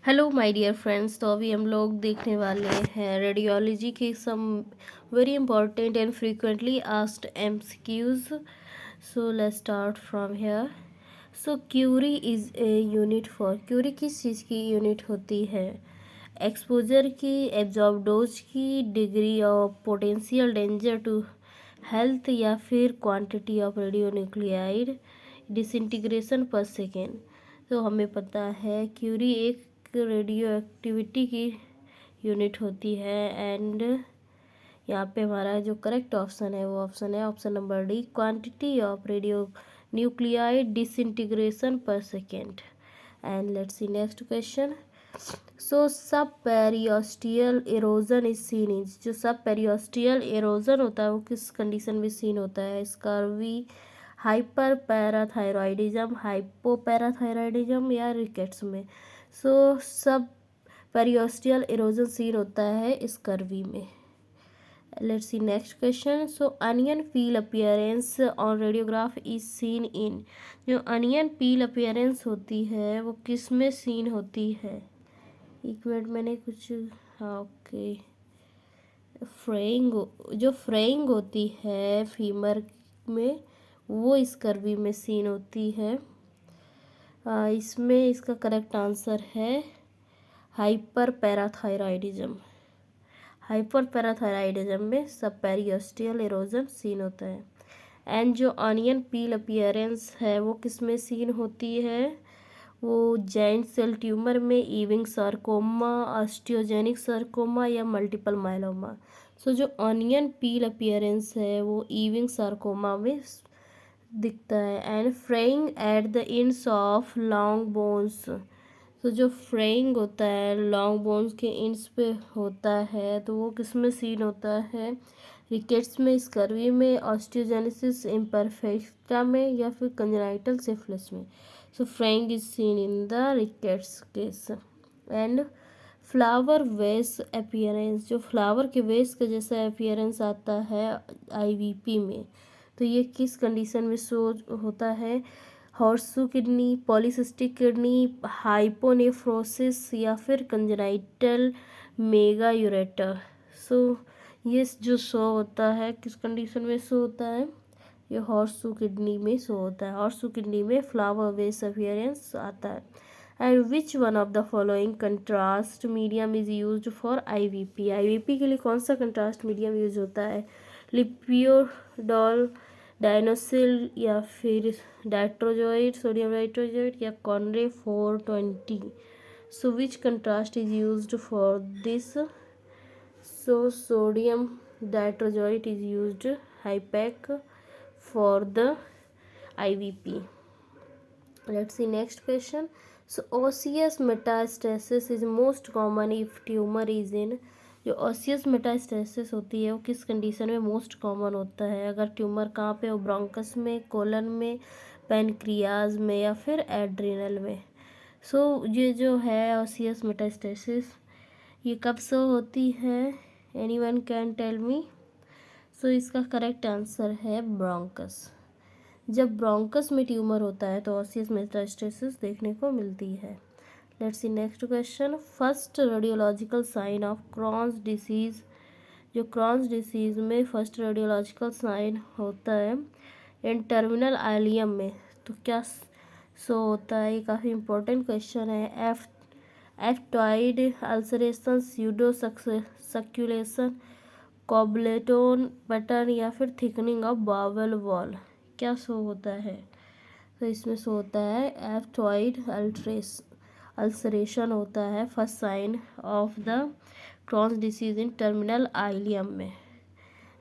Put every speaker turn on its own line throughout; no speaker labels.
Hello my dear friends. तो अभी हम लोग देखने वाले हैं रेडियोलॉजी के some very important and frequently asked MCQs. So let's start from here. So curie is a unit for, curie किस चीज़ की यूनिट होती है? एक्सपोजर की, एब्जॉर्ब डोज की, degree of potential danger to health, या फिर quantity of radio nuclide disintegration per second. तो हमें पता है क्यूरी एक रेडियो एक्टिविटी की यूनिट होती है। एंड यहाँ पे हमारा जो करेक्ट ऑप्शन है वो ऑप्शन है option number D, quantity of radio nuclide disintegration per second. And let's see next question. So subperiosteal erosion is seen in, जो सब पेरियोस्टियल एरोजन होता है वो किस कंडीशन में सीन होता है? स्कर्वी, हाइपर पैराथायरॉयडिज्म, हाइपोपैराथायरॉयडिज्म, या rickets में? सो सब पेरियोस्टियल एरोजन सीन होता है स्कर्वी में। Let's see next question. So onion peel appearance on radiograph is seen in, जो अनियन पील अपीयरेंस होती है वो किस में सीन होती है? एक मिनट, मैंने कुछ, हाँ ओके, फ्रेइंग, जो फ्रेइंग होती है फीमर में वो स्कर्वी में सीन होती है। इसमें इसका करेक्ट आंसर है हाइपर पैराथायरॉयडिज्म। हाइपर पैराथायरॉयडिज्म में सब पेरियोस्टियल एरोजन सीन होता है। एंड जो ऑनियन पील अपीयरेंस है वो किस में सीन होती है? वो जॉइंट सेल ट्यूमर में, इविंग सार्कोमा, ऑस्टियोजेनिक सार्कोमा, या मल्टीपल माइलोमा। सो जो ऑनियन पील अपीयरेंस है वो इविंग सार्कोमा में दिखता है। And fraying at the ends of long bones, तो जो फ्रेइंग होता है लॉन्ग बोन्स के इंड्स पे होता है तो वो किस में सीन होता है? रिकेट्स में, स्कर्वी में, ऑस्टियोजेनेसिस इम्परफेक्टा में, या फिर कंजेनाइटल सिफिलिस में? So fraying is seen in the rickets case. And flower vase appearance, जो फ्लावर के वेस का जैसा अपीयरेंस आता है आईवीपी में, तो ये किस कंडीशन में शो होता है? हॉर्सू किडनी, पॉलीसिस्टिक किडनी, हाइपोनेफ्रोसिस, या फिर कंजेनाइटल मेगा यूरेटर? सो ये जो शो होता है किस कंडीशन में शो होता है? ये हॉर्सू किडनी में शो होता है। हॉर्सू किडनी में फ्लावर वेस अपीयरेंस आता है। And which one of the following contrast medium is used for IVP? IVP के लिए कौन सा कंट्रास्ट मीडियम यूज होता है? लिपियोडॉल, डायनोसिल, या फिर डाइट्रोजोइड, सोडियम डाइट्रोजोइड, या Conray 420? So which contrast is used for this? So sodium diatrizoate is used, Hypaque, for the IVP. Let's see next question. So osseous metastasis is most common if tumor is in, जो osseous metastasis होती है वो किस condition में most common होता है? अगर tumour कहाँ पे हो? ब्रोंकस में, कोलन में, पैनक्रियाज में, या फिर एड्रिनल में? सो ये जो है osseous metastasis ये कब से होती है? Anyone can tell me? सो इसका करेक्ट आंसर है ब्रोंकस। जब ब्रोंकस में ट्यूमर होता है तो ऑसियस मेटास्टेसिस देखने को मिलती है। Let's see next question. First radiological sign of Crohn's disease, जो क्रॉन्स डिसीज़ में फर्स्ट रेडियोलॉजिकल साइन होता है इन टर्मिनल आइलियम में, तो क्या सो होता है? ये काफ़ी इंपॉर्टेंट क्वेश्चन है। एफ्टॉइड अल्सरेशन, स्यूडो सक्यूलेशन, कॉबलेटोन पैटर्न, या फिर थिकनिंग ऑफ बावल वॉल? क्या शो होता है? तो इसमें शो होता है एफ्टॉइड अल्सरेशन होता है first sign of the Crohn's disease in terminal ileum में।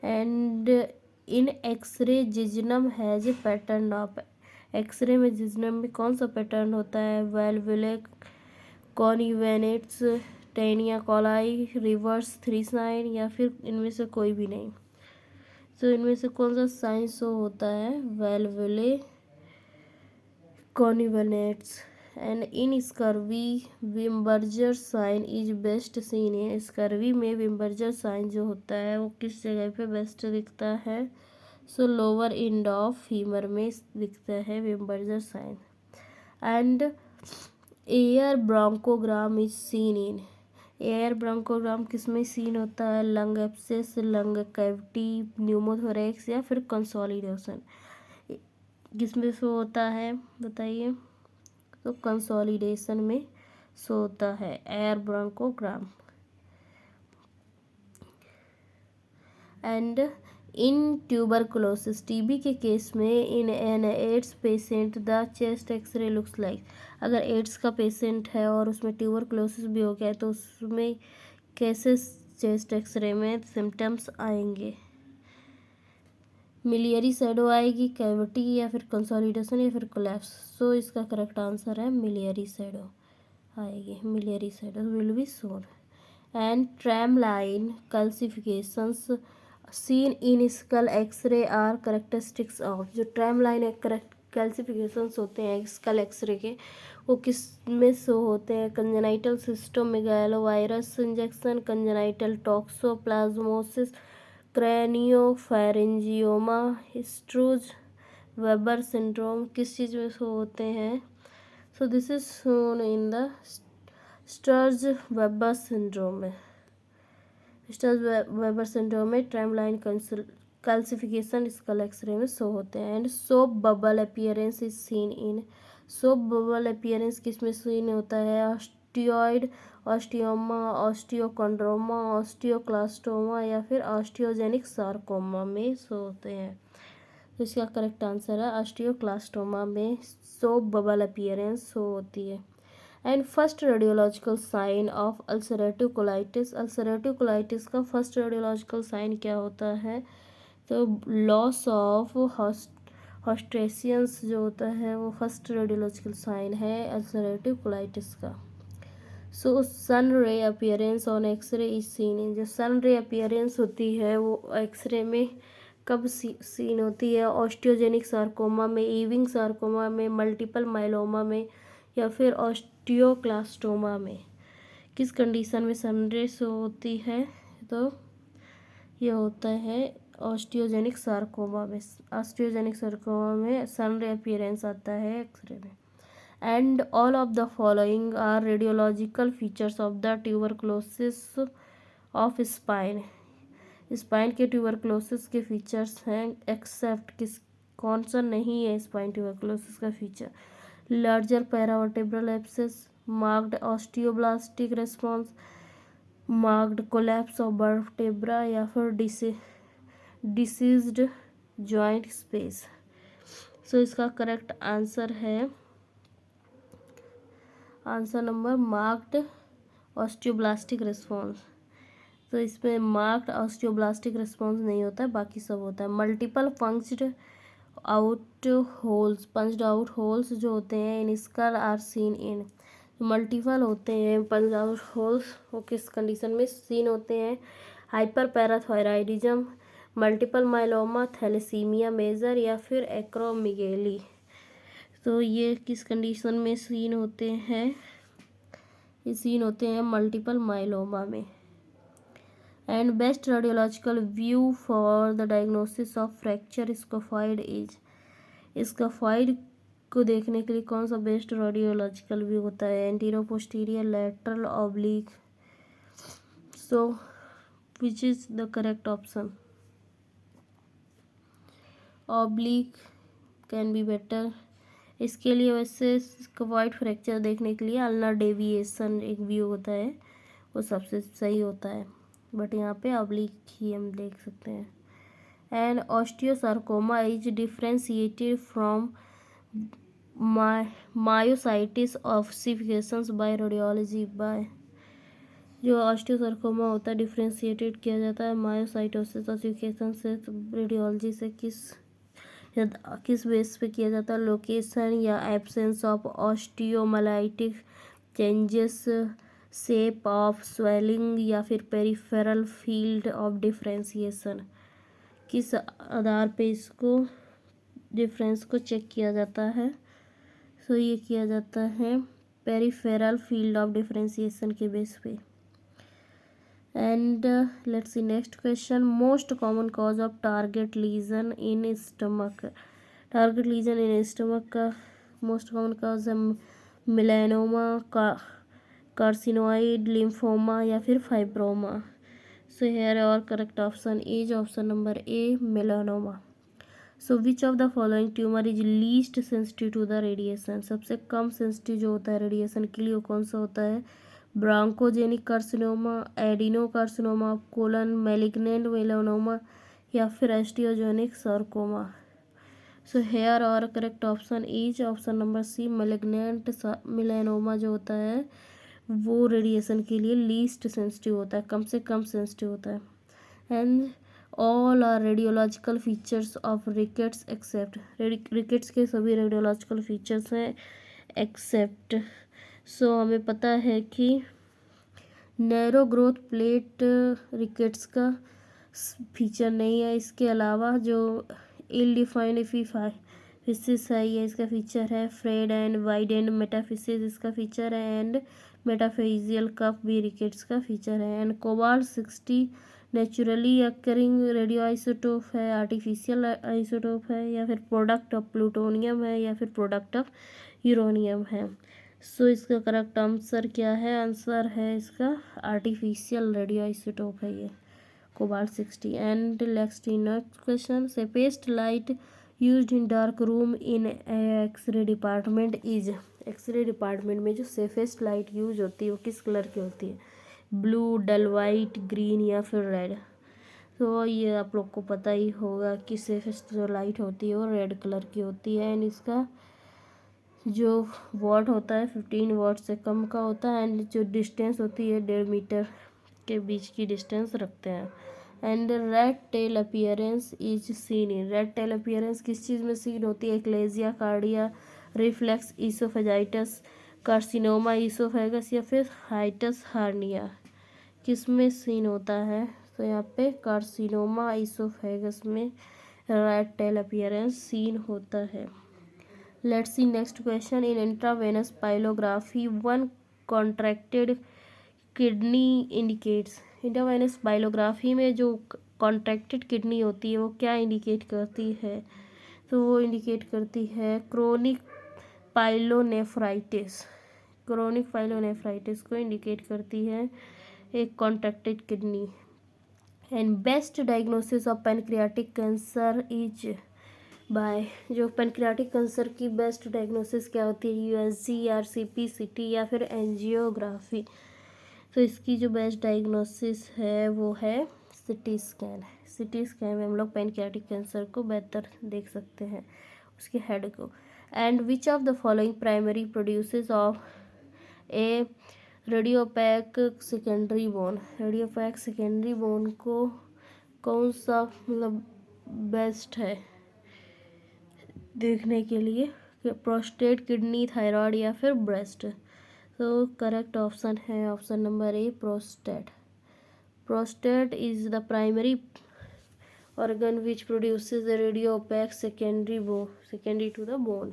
And in X-ray jejunum has a pattern of, X-ray में जिजनम में कौन सा पैटर्न होता है? Valvulae conniventes, taenia coli, reverse 3 sign, या फिर इनमें से कोई भी नहीं? तो इनमें से कौन सा साइन शो होता है? Valvulae conniventes. And in scurvy Wimberger sign is best seen in, scurvy में विम्बर्जर साइन जो होता है वो किस जगह पे बेस्ट दिखता है? So lower end of femur में दिखता है Wimberger sign. And air bronchogram is seen in. Air bronchogram किस में सीन होता है? Lung abscess, lung cavity, pneumothorax या फिर कंसोलिडेशन, किस में शो होता है बताइए? तो कंसोलिडेशन में शो होता है air bronchogram. And in tuberculosis, TB के केस में in an AIDS patient the chest X-ray looks like. अगर एड्स का पेशेंट है और उसमें ट्यूबरकुलोसिस भी हो गया है तो उसमें कैसे चेस्ट एक्सरे में सिम्टम्स आएंगे? मिलियरी शैडो आएगी, कैविटी, या फिर कंसोलिडेशन, या फिर कोलैप्स। सो इसका करेक्ट आंसर है मिलियरी शैडो आएगी। Miliary shadow will be shown. And tram line calcifications seen in skull X-ray are characteristics of. जो ट्रैम लाइन कैल्सिफिकेशंस होते हैं स्कल एक्सरे के, वो किस में शो होते हैं? Congenital cytomegalovirus injection, congenital toxoplasmosis, craniopharyngioma, Sturge Weber syndrome, किस चीज़ में शो होते हैं? So this is shown in the Sturge Weber syndrome में। स्टर्ज वेबर सिंड्रोम में tram line calcification skull X-ray में शो होते हैं। And soap bubble appearance is seen in. Soap bubble appearance किस में सीन होता है? ऑस्टियोइड, ऑस्टियोमा, ऑस्टियोकॉन्ड्रोमा, ऑस्टियोक्लास्टोमा या फिर ऑस्टियोजेनिक सार्कोमा में शो होते हैं। तो इसका करेक्ट आंसर है ऑस्टियोक्लास्टोमा में सोप बबल अपीयरेंस शो होती है। And first radiological sign of ulcerative colitis. Ulcerative colitis का फर्स्ट रेडियोलॉजिकल साइन क्या होता है? तो लॉस ऑफ हॉस्ट्रेसियंस जो होता है वो फर्स्ट रेडियोलॉजिकल साइन है अल्सरेटिव कोलाइटिस का। So sun ray appearance on X-ray is seen in. जो सन रे अपीयरेंस होती है वो एक्सरे में कब सीन होती है? ऑस्टियोजेनिक सार्कोमा में, ईविंग सार्कोमा में, मल्टीपल माइलोमा में या फिर ऑस्टियोक्लास्टोमा में। किस कंडीशन में सनरे शो होती है? तो यह होता है ऑस्टियोजेनिक सार्कोमा में। ऑस्टियोजेनिक सार्कोमा में सनरे अपीयरेंस आता है एक्सरे में। And all of the following are radiological features of the tuberculosis of spine. Spine के ट्यूबरकुलोसिस के फीचर्स हैं एक्सेप्ट किस, कौन सा नहीं है स्पाइन ट्यूबरकुलोसिस का feature? Larger paravertebral abscess, marked osteoblastic response, marked collapse of vertebra या फिर डिसीज्ड जॉइंट स्पेस। सो इसका करेक्ट आंसर है answer number marked osteoblastic response. तो इसमें मार्क्ड ऑस्टियोब्लास्टिक रेस्पॉन्स नहीं होता है, बाकी सब होता है। मल्टीपल पंच्ड आउट होल्स जो होते हैं in skull are seen in. Multiple होते हैं पंच्ड आउट होल्स, वो किस कंडीशन में सीन होते हैं? Hyperparathyroidism, multiple myeloma, thalassemia major या फिर एक्रोमिगेली। तो ये किस कंडीशन में सीन होते हैं? ये सीन होते हैं मल्टीपल माइलोमा में। And best radiological view for the diagnosis of fracture scaphoid is. Scaphoid को देखने के लिए कौन सा बेस्ट रेडियोलॉजिकल व्यू होता है? Antero posterior, lateral, oblique. So which is the correct option? Oblique can be better. इसके लिए वैसे स्कोफॉइड फ्रैक्चर देखने के लिए अल्नर डेविएशन एक व्यू होता है, वो सबसे सही होता है, बट यहाँ पे ऑब्लिक ही हम देख सकते हैं। And osteosarcoma is differentiated from myositis ossificans by radiology by. जो ऑस्टियोसार्कोमा होता है डिफ्रेंशिएटेड किया जाता है मायोसाइटोसिस ऑसिफिकेशन से रेडियोलॉजी से किस बेस पे किया जाता है? लोकेशन या absence of osteomyelitic changes, shape of swelling या फिर पेरिफेरल फील्ड ऑफ डिफ्रेंशिएशन। किस आधार पे इसको डिफरेंस को चेक किया जाता है? सो ये किया जाता है पेरिफेरल फील्ड ऑफ डिफ्रेंशिएशन के बेस पे। And let's see next question. Most common cause of target lesion in stomach. Target lesion in stomach का मोस्ट कॉमन कॉज है मेलानोमा, कार्सिनोइड, लिम्फोमा या फिर fibroma. So here our correct option is option number A, melanoma. So which of the following tumour is least sensitive to the radiation? सबसे कम sensitive जो होता है radiation के लिए वो कौन सा होता है? Bronchogenic carcinoma, adenocarcinoma, colon malignant melanoma या फिर osteogenic sarcoma. So here our correct option is option number C, malignant melanoma जो होता है वो रेडिएशन के लिए लीस्ट सेंसिटिव होता है, कम से कम सेंसिटिव होता है। And all are radiological features of rickets except, rickets के सभी रेडियोलॉजिकल फीचर्स हैं एक्सेप्ट। सो हमें पता है कि नैरो ग्रोथ प्लेट रिकेट्स का फीचर नहीं है। इसके अलावा जो इल डिफाइंड फिसिस है ये इसका फीचर है। Frayed and widened metaphysis इसका फीचर है। एंड मेटाफेजियल कफ भी रिकेट्स का फीचर है। And cobalt 60 naturally occurring radioisotope है, आर्टिफिशियल आइसोटोप है, या फिर प्रोडक्ट ऑफ प्लूटोनियम है, या फिर प्रोडक्ट ऑफ यूरोनियम है। सो इसका करेक्ट आंसर क्या है? आंसर है इसका आर्टिफिशियल रेडियो आइसोटोप है ये cobalt 60। And next question, safest light used in dark room in X-ray department is, X-ray department में जो सेफेस्ट लाइट यूज होती है वो किस कलर की होती है? ब्लू, डल वाइट, ग्रीन या फिर रेड। तो ये आप लोग को पता ही होगा कि सेफेस्ट जो लाइट होती है वो रेड कलर की होती है। एंड इसका जो वॉट होता है 15 वॉट से कम का होता है। एंड जो डिस्टेंस होती है 1.5 मीटर के बीच की डिस्टेंस रखते हैं। And rat tail appearance is seen in, rat tail appearance किस चीज़ में सीन होती है? Achalasia, cardia, reflux, oesophagitis, carcinoma oesophagus या फिर हाइटस हार्निया, किस में सीन होता है? तो यहाँ पे कार्सिनोमा ईसोफेगस में रेड टेल अपीयरेंस सीन होता है। Let's see next question, in intravenous pyelography one contracted kidney indicates, intravenous pyelography में जो कॉन्ट्रैक्टेड किडनी होती है वो क्या इंडिकेट करती है? तो वो इंडिकेट करती है क्रोनिक पाइलोनेफ्राइटिस, क्रोनिक पाइलोनेफ्राइटिस को इंडिकेट करती है एक contracted kidney. And best diagnosis of pancreatic cancer is bye, जो पैनक्रियाटिक कैंसर की बेस्ट डायग्नोसिस क्या होती है? यूएसजी, आरसीपी, सीटी या फिर एंजियोग्राफी। तो इसकी जो बेस्ट डायग्नोसिस है वो है सीटी स्कैन। सीटी स्कैन में हम लोग पैनक्रियाटिक कैंसर को बेहतर देख सकते हैं, उसके हेड को। And which of the following primary produces of A radiopaque secondary bone, radiopaque secondary bone को कौन सा मतलब बेस्ट है देखने के लिए? प्रोस्टेट, किडनी, थायराइड या फिर ब्रेस्ट। तो करेक्ट ऑप्शन है option number A, prostate. Prostate is the primary organ which produces a radio opaque secondary to the bone.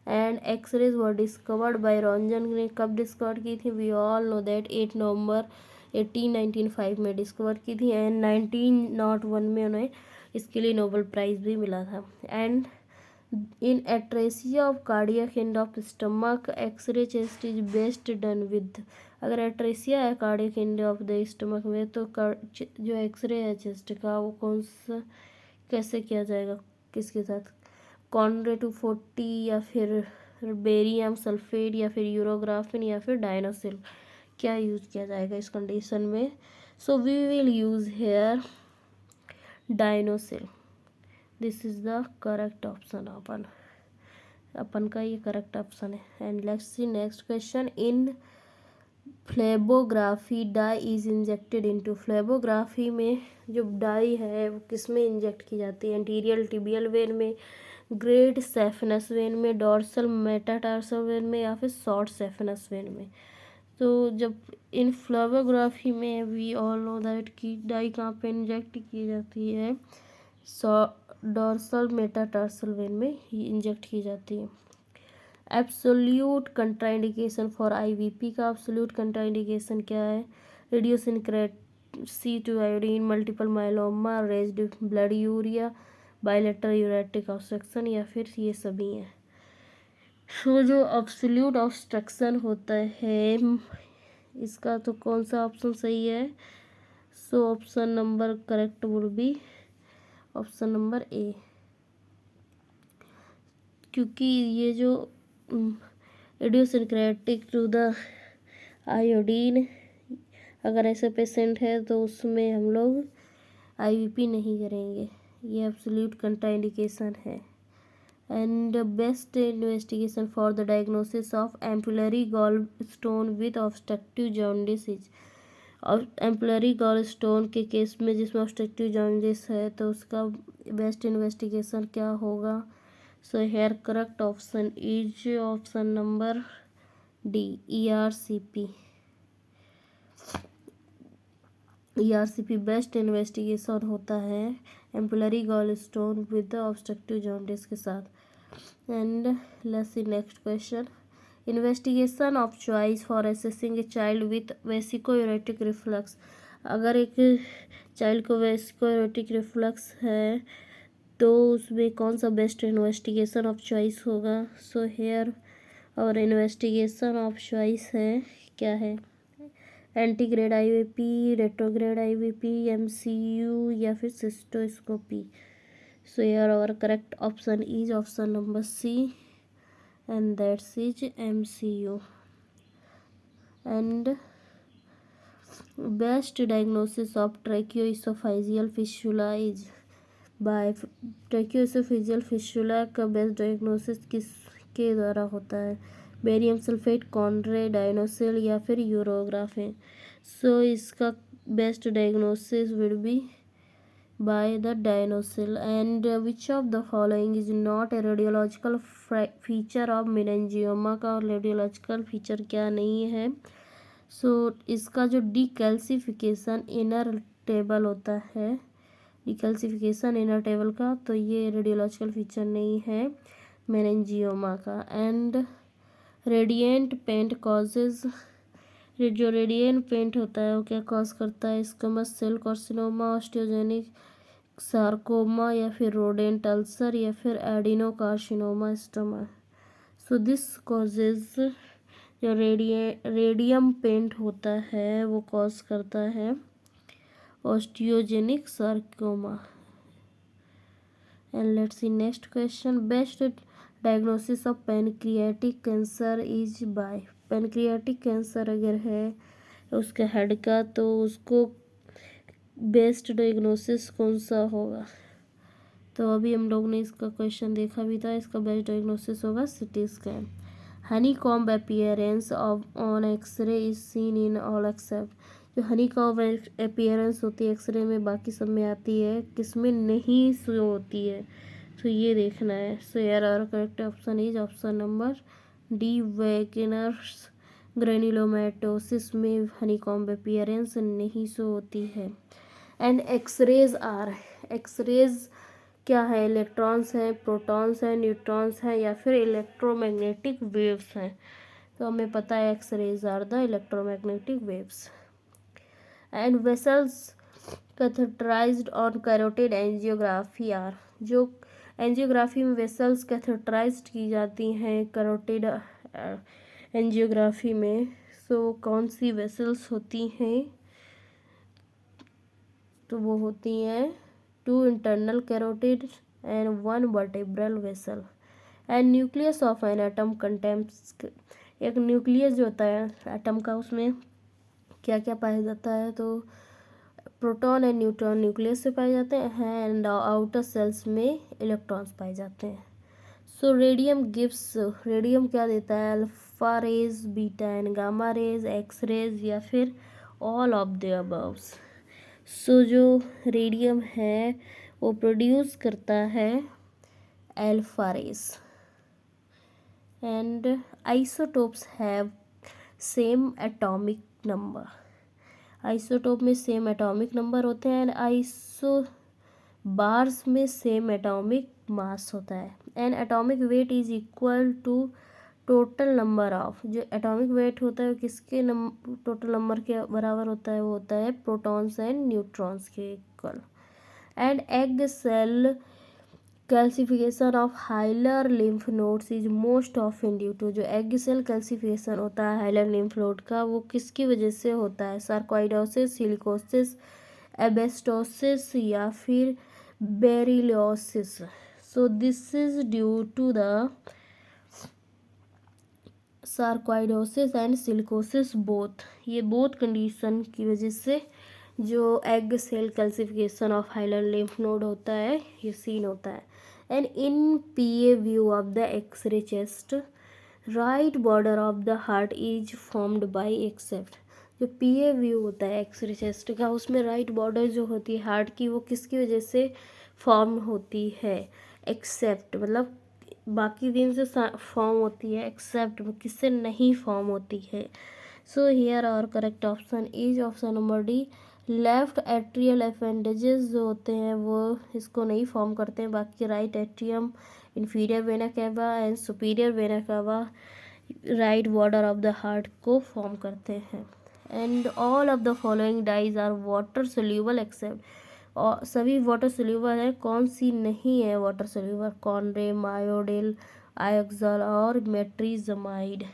And X-rays were discovered by Roentgen ने कब डिस्कवर की थी? We all know that 8 November 1905 में discover की थी। And 1901 में उन्हें इसके लिए नोबेल प्राइज़ भी मिला था। And in atresia of cardiac end of stomach X-ray chest is best done with, अगर एट्रेसिया है cardiac end of the stomach में तो जो एक्सरे है चेस्ट का वो कौन सा कैसे किया जाएगा, किसके साथ? कॉन्ड्रे 240 या फिर बेरियम सल्फेट या फिर यूरोग्राफिन या फिर डायनोसिल, क्या यूज़ किया जाएगा इस कंडीशन में? So we will use here Dionosil. This is the correct option, अपन का ये करेक्ट ऑप्शन है। And let's see next question, in phlebography dye is injected into, phlebography में जो डाई है वो किस में इंजेक्ट की जाती है? एंटीरियल टिबियल वेन में, ग्रेट सेफनस वेन में, डॉर्सल मेटाटार्सल वेन में या फिर शॉर्ट सेफनस वेन में। तो जब इन फ्लेबोग्राफी में वी ऑल नो दैट की डाई कहाँ पे इंजेक्ट की जाती है? डॉर्सल मेटाटार्सल वेन में ही इंजेक्ट की जाती है। एब्सोल्यूट कंट्राइंडिकेशन फॉर आईवीपी का एब्सोल्यूट कंट्राइंडिकेशन क्या है? Idiosyncrasy to iodine, multiple myeloma, raised blood urea, bilateral ureteric obstruction या फिर ये सभी हैं। सो जो एब्सोल्यूट ऑब्स्ट्रक्शन होता है इसका तो कौन सा ऑप्शन सही है? So option number correct would be option number ए, क्योंकि ये जो इडियोसिंक्रेटिक टू द आयोडीन, अगर ऐसे पेशेंट है तो उसमें हम लोग आईवीपी नहीं करेंगे, ये एब्सोल्यूट कंट्राइंडिकेशन है। And best investigation for the diagnosis of ampullary gallstone with obstructive jaundice is, और एम्पुलरी गॉल स्टोन के केस में जिसमें ऑब्स्ट्रक्टिव जॉन्डिस है तो उसका बेस्ट इन्वेस्टिगेशन क्या होगा? So here correct option is option number D, ERCP। ERCP best investigation होता है ampullary gallstone with obstructive jaundice के साथ। And let's see next question, investigation of choice for assessing a child with vesicoureteric reflux. अगर एक child को वेसिकोयूरेटिक reflux है तो उसमें कौन सा बेस्ट इन्वेस्टिगेशन ऑफ चॉइस होगा? So here our investigation of choice है क्या है? Antegrade IVP, retrograde IVP, MCU या फिर cystoscopy. So here our correct option is option number C and that's is MCU। And best diagnosis of tracheoesophageal fistula is by, tracheoesophageal fistula का best diagnosis किसके द्वारा होता है? Barium sulphate, कॉन्ड्रे, डायनोसिल या फिर urography. सो इसका best diagnosis will be by the diagnosis। And which of the following is not a radiological feature of meningioma का radiological feature क्या नहीं है? सो इसका जो डिकैल्सिफिकेशन इनर टेबल होता है, डिकैल्सिफिकेशन इनर टेबल का, तो ये रेडियोलॉजिकल फीचर नहीं है मेनिंजियोमा का। एंड रेडिएंट पेंट कॉजेज, जो रेडिएंट पेंट होता है वो क्या कॉज करता है? Squamous cell carcinoma, osteogenic sarcoma या फिर रोडेंट अल्सर या फिर adenocarcinoma stomach. So this causes, जो रेडियम पेंट होता है वो कॉज करता है osteogenic sarcoma. And let's see next question, best diagnosis of pancreatic cancer is by. Pancreatic cancer अगर है उसके हेड का तो उसको बेस्ट डायग्नोसिस कौन सा होगा? तो अभी हम लोग ने इसका क्वेश्चन देखा भी था, इसका बेस्ट डायग्नोसिस होगा CT scan. Honeycomb appearance of on X-ray is seen in all except, जो हनीकॉम्ब अपीयरेंस होती है एक्सरे में बाकी सब में आती है, किसमें नहीं शो होती है? तो ये देखना है। सो यार our correct option is option number D, Wegener's granulomatosis में हनीकॉम्ब अपीयरेंस नहीं शो होती है। एंड एक्सरेज आर, एक्सरेज क्या है? इलेक्ट्रॉन्स हैं, प्रोटॉन्स हैं, न्यूट्रॉन्स हैं या फिर इलेक्ट्रोमैग्नेटिक वेव्स हैं? तो हमें पता है X-rays are the electromagnetic waves. And vessels catheterised on carotid angiography are, जो एंजियोग्राफी में वेसल्स कैथेटराइज्ड की जाती हैं कैरोटिड एंजियोग्राफी में, सो कौन सी वेसल्स होती हैं? तो वो होती हैं 2 internal carotid and 1 vertebral vessel. And nucleus of an atom contains, एक न्यूक्लियस जो होता है एटम का उसमें क्या क्या पाया जाता है? तो प्रोटॉन एंड न्यूट्रॉन न्यूक्लियस से पाए जाते हैं एंड आउटर सेल्स में इलेक्ट्रॉन्स पाए जाते हैं। सो रेडियम गिव्स, रेडियम क्या देता है? Alpha rays, beta and gamma rays, X rays या फिर ऑल ऑफ द अबव्स। सो जो रेडियम है वो प्रोड्यूस करता है alpha rays. And isotopes have same atomic number, isotope में सेम एटॉमिक नंबर होते हैं एंड आइसो बार्स में सेम एटॉमिक मास होता है। And atomic weight is equal to total number of, जो एटॉमिक वेट होता है वो किसके टोटल नंबर के बराबर होता है? वो होता है प्रोटॉन्स एंड न्यूट्रॉन्स के equal. And egg shell calcification of hilar lymph nodes is most often due to, जो एग सेल कैल्सिफिकेशन होता है हाइलर लिम्फ नोड का, वो किसकी वजह से होता है? सार्कोइडोसिस, सिलिकोसिस, एबेस्टोसिस या फिर berylliosis. So this is due to the sarcoidosis and silicosis both, ये बोथ कंडीशन की वजह से जो egg shell calcification of hilar lymph node होता है ये सीन होता है। And in PA view of the X-ray chest, right border of the heart is formed by except, जो पीए व्यू होता है एक्सरे चेस्ट का, उसमें राइट बॉर्डर जो होती है हार्ट की, वो किसकी वजह से फॉर्म होती है? एक्सेप्ट मतलब बाकी दिन से फॉर्म होती है, एक्सेप्ट किससे नहीं फॉर्म होती है। सो हियर और correct option is option number D. Left atrial appendages जो होते हैं वो इसको नहीं फॉर्म करते हैं, बाकी right atrium, inferior vena cava and superior vena cava right border of the heart को फॉर्म करते हैं। And all of the following dyes are water soluble except, और सभी वाटर सोल्यूबल है, कौन सी नहीं है वाटर सोल्यूबल? कॉनरे, मायोडिल, आयोक्सल और metrizamide.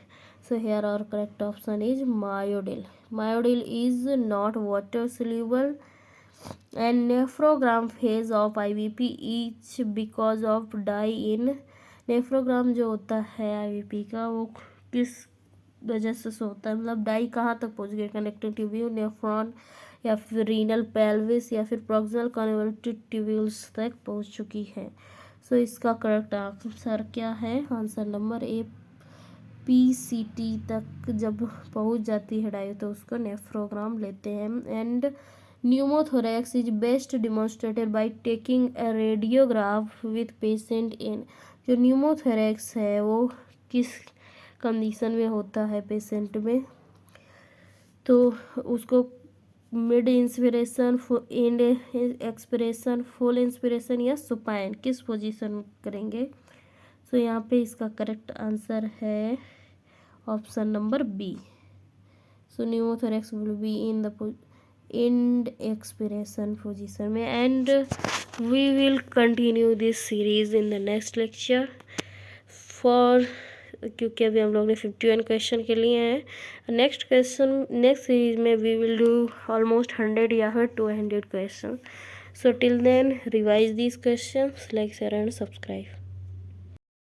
So here our correct option is Myodil. Myodil is not water soluble and nephrogram phase of IVP is because of dye in, nephrogram जो होता है आईवीपी का वो किस वजह से होता है, मतलब डाई कहाँ तक पहुँच गया? कनेक्टिंग ट्यूब्यूल, नेफ्रॉन या फिर रीनल पेल्विस या फिर प्रॉक्सिमल कन्वोल्यूटिव ट्यूब्यूल्स तक पहुँच चुकी है। सो इसका करेक्ट आंसर क्या है? आंसर नंबर ए, पीसीटी तक जब पहुँच जाती है डाई तो उसको नेफ्रोग्राम लेते हैं। And pneumothorax is best demonstrated by taking a radiograph with patient in, जो न्यूमोथोरैक्स है वो किस कंडीशन में होता है पेशेंट में? तो उसको mid inspiration, end expiration, full inspiration या सुपाइन, किस पोजीशन करेंगे? सो यहाँ पे इसका करेक्ट आंसर है option number B. So pneumothorax will be in the end expiration position में। And we will continue this series in the next lecture for, क्योंकि अभी हम लोग ने 51 क्वेश्चन के लिए हैं। नेक्स्ट सीरीज में वी विल डू ऑलमोस्ट 100 या फिर 200 question. So till then revise these questions, like, share and subscribe.